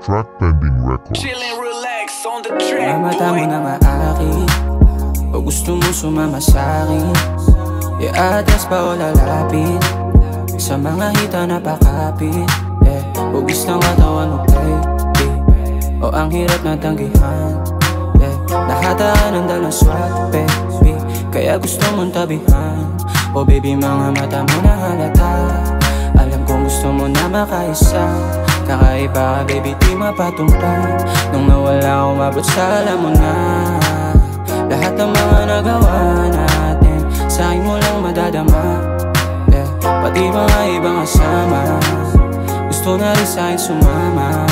Track pending record. Chillin', relax on the track. Mga mata mo na maakin, o gusto mo sumama sa'kin, i-address pa o lalapit sa mga hita na pakapit. Hugis ng katawan mo baby, o ang hirap na tanggihan. Nahataan ng dalang swag baby, kaya gusto mong tabihan. O baby, mga mata mo na halata, alam kong gusto mo na makaisa. Kakaiba ka baby, di mapatumpa. Nung nawala umabot sa alam mo na lahat ng mga nagawa natin, sa'kin mo lang madadama. Pati mga ibang kasama gusto na rin sa'kin sumama.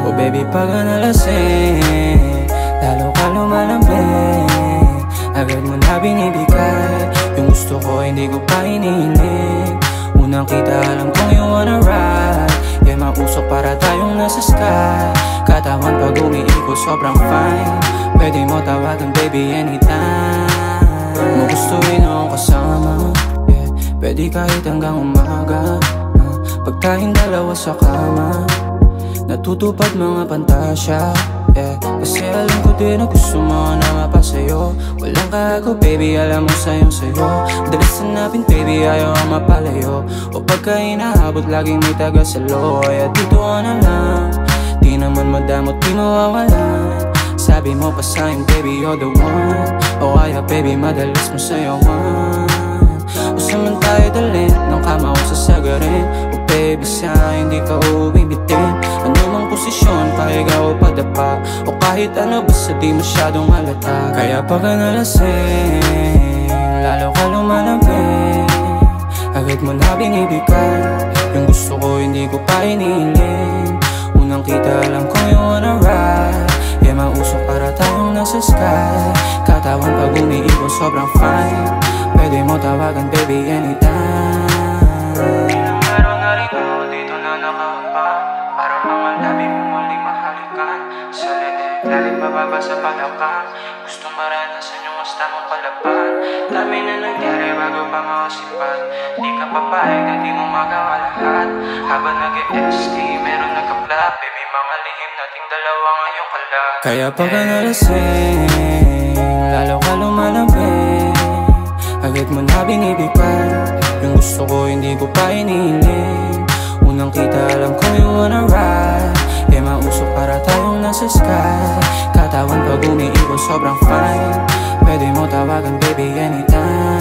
O baby, pag nalasing, lalo ka lumalambing, agad mo na binibigay yung gusto ko, hindi ko pa hinihiling. Unang kita alam kong you wanna ride, yeah, mausok para tayong nasa sky. Katawan pag umiikot sobrang fine, pwede mo tawagan baby anytime. Mo gustuin akong kasama, yeah, pwede kahit hanggang umaga. Pag tayong dalawa sa kama, natutupad mga pantasya, yeah. Kasi alam ko din na gusto mo na mapasayo. Walang kago baby, alam mo sayong sayo. Dalas hanapin baby, ayaw ang mapalayo. O pagka inaabot, laging may taga-salo. Kaya dito ka na lang, di naman madamot, di mawawalan. Sabi mo pa sa'kin baby, you're the one. O kaya baby, madalas mo sayawan. O saan man tayo dalhin, ng kama ko sasagarin. O baby, sa'kin di ka uuwing bitin. Ano mang posisyon, pahiga o padapa, o kahit ano, basta di masyadong halata. Kaya pag nalasing, lalo ka lumalambing, agad mo na binibigay yung gusto ko, hindi ko pa hinihiling. Unang kita alam kong you wanna ride, yeah, mausok para tayong nasa sky. Katawan pag umiikot sobrang fine, pwede mo tawagan baby anytime. Ilang araw na rin ako dito na nakahapa, para mga labi mo muling mahalikan. Sa leeg, lalim mababa sa palakang, gusto maranasan yung mas tamang palapan. Dami na nangyari bago pa makasipan, di ka papayag na di mo magawa lahat. Habang nag-e-ST, meron nagka-flap, baby, mga lihim nating dalawa ngayong kalat. Kaya pag nalasing, lalo ka lumalambing, agad mo na binibigay yung gusto ko, hindi ko pa hinihiling. Unang kita alam ko you wanna ride, yeah, mausok para tayong nasa sky. Katawan pag umiikot sobrang fine, pwede mo tawagan baby anytime.